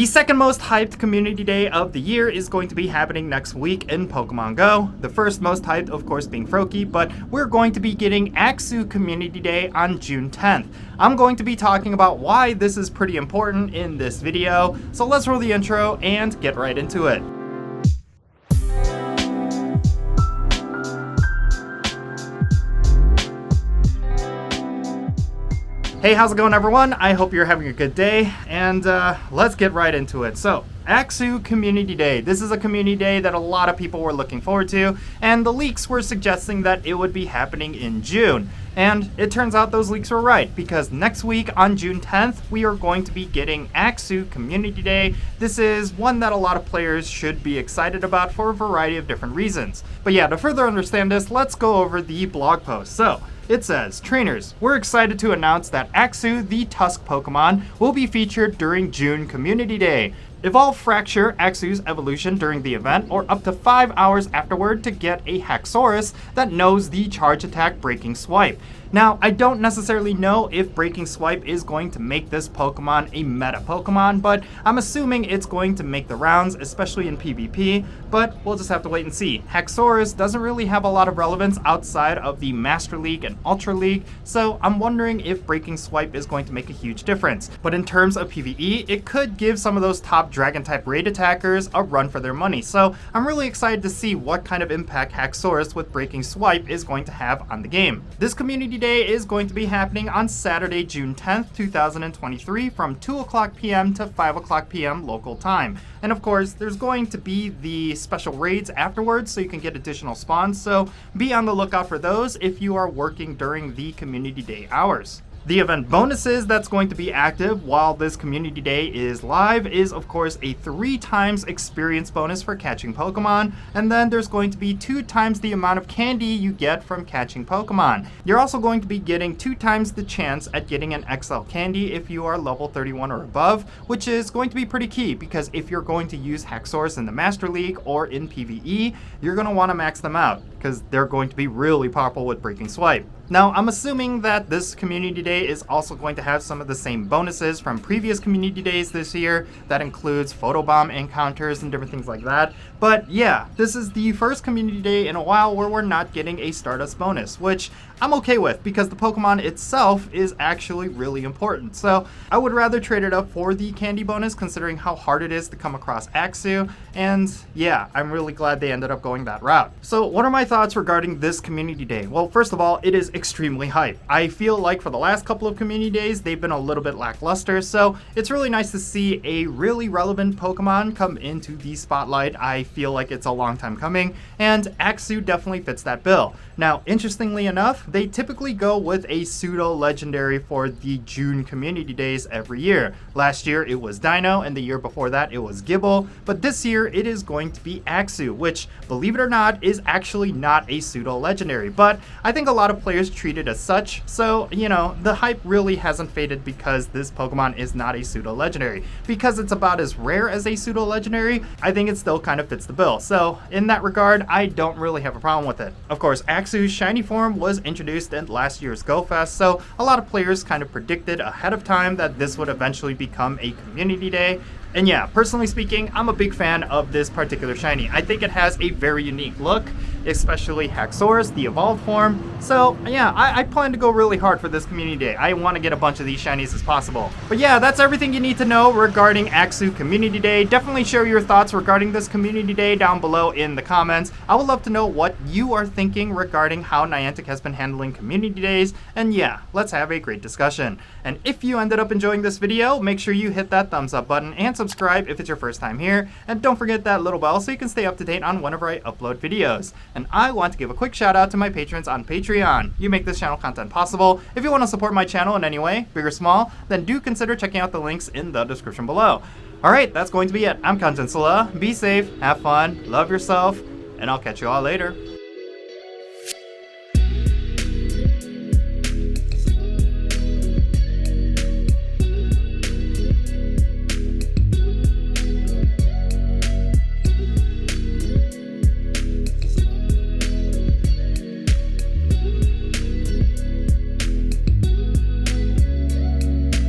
second most hyped community day of the year is going to be happening next week in Pokémon GO. The first most hyped, of course, being Froakie, but we're going to be getting Axew Community Day on June 10th. I'm going to be talking about why this is pretty important in this video, so let's roll the intro and get right into it. Hey, how's it going, everyone? I hope you're having a good day, and let's get right into it. So, Axew Community Day. This is a community day that a lot of people were looking forward to, and the leaks were suggesting that it would be happening in June. And it turns out those leaks were right, because next week on June 10th, we are going to be getting Axew Community Day. This is one that a lot of players should be excited about for a variety of different reasons. But yeah, to further understand this, let's go over the blog post. So, it says, trainers, we're excited to announce that Axew, the Tusk Pokemon, will be featured during June Community Day. Evolve Fracture Axew's evolution during the event or up to 5 hours afterward to get a Haxorus that knows the charge attack Breaking Swipe. Now, I don't necessarily know if Breaking Swipe is going to make this Pokemon a meta Pokemon, but I'm assuming it's going to make the rounds, especially in PvP, but we'll just have to wait and see. Haxorus doesn't really have a lot of relevance outside of the Master League and Ultra League, so I'm wondering if Breaking Swipe is going to make a huge difference. But in terms of PvE, it could give some of those top Dragon Type raid attackers a run for their money, so I'm really excited to see what kind of impact Haxorus with Breaking Swipe is going to have on the game. This Community Day is going to be happening on Saturday, June 10th, 2023 from 2 o'clock p.m. to 5 o'clock p.m. local time. And of course, there's going to be the special raids afterwards so you can get additional spawns, so be on the lookout for those if you are working during the Community Day hours. The event bonuses that's going to be active while this Community Day is live is, of course, a 3 times experience bonus for catching Pokemon, and then there's going to be 2 times the amount of candy you get from catching Pokemon. You're also going to be getting 2 times the chance at getting an XL candy if you are level 31 or above, which is going to be pretty key because if you're going to use Haxorus in the Master League or in PvE, you're going to want to max them out because they're going to be really powerful with Breaking Swipe. Now, I'm assuming that this Community Day is also going to have some of the same bonuses from previous Community Days this year. That includes photobomb encounters and different things like that. But yeah, this is the first Community Day in a while where we're not getting a Stardust bonus, which I'm okay with because the Pokemon itself is actually really important. So I would rather trade it up for the candy bonus considering how hard it is to come across Axew. And yeah, I'm really glad they ended up going that route. So what are my thoughts regarding this Community Day? Well, first of all, it is extremely hype. I feel like for the last couple of Community Days, they've been a little bit lackluster, so it's really nice to see a really relevant Pokemon come into the spotlight. I feel like it's a long time coming, and Axew definitely fits that bill. Now, interestingly enough, they typically go with a pseudo-legendary for the June Community Days every year. Last year, it was Dino, and the year before that, it was Gibble, but this year, it is going to be Axew, which, believe it or not, is actually not a pseudo-legendary, but I think a lot of players treat it as such, so, you know, the hype really hasn't faded because this Pokemon is not a pseudo-legendary. Because it's about as rare as a pseudo-legendary, I think it still kind of fits the bill. So, in that regard, I don't really have a problem with it. Of course, Axew's shiny form was introduced in last year's Go Fest, so a lot of players kind of predicted ahead of time that this would eventually become a Community Day. And yeah, personally speaking, I'm a big fan of this particular shiny. I think it has a very unique look, especially Haxorus, the evolved form. So yeah, I plan to go really hard for this Community Day. I want to get a bunch of these shinies as possible. But yeah, that's everything you need to know regarding Axew Community Day. Definitely share your thoughts regarding this Community Day down below in the comments. I would love to know what you are thinking regarding how Niantic has been handling Community Days. And yeah, let's have a great discussion. And if you ended up enjoying this video, make sure you hit that thumbs up button and subscribe if it's your first time here. And don't forget that little bell so you can stay up to date on whenever I upload videos. And I want to give a quick shout out to my patrons on Patreon. You make this channel content possible. If you want to support my channel in any way, big or small, then do consider checking out the links in the description below. Alright, that's going to be it. I'm Jinsula. Be safe, have fun, love yourself, and I'll catch you all later.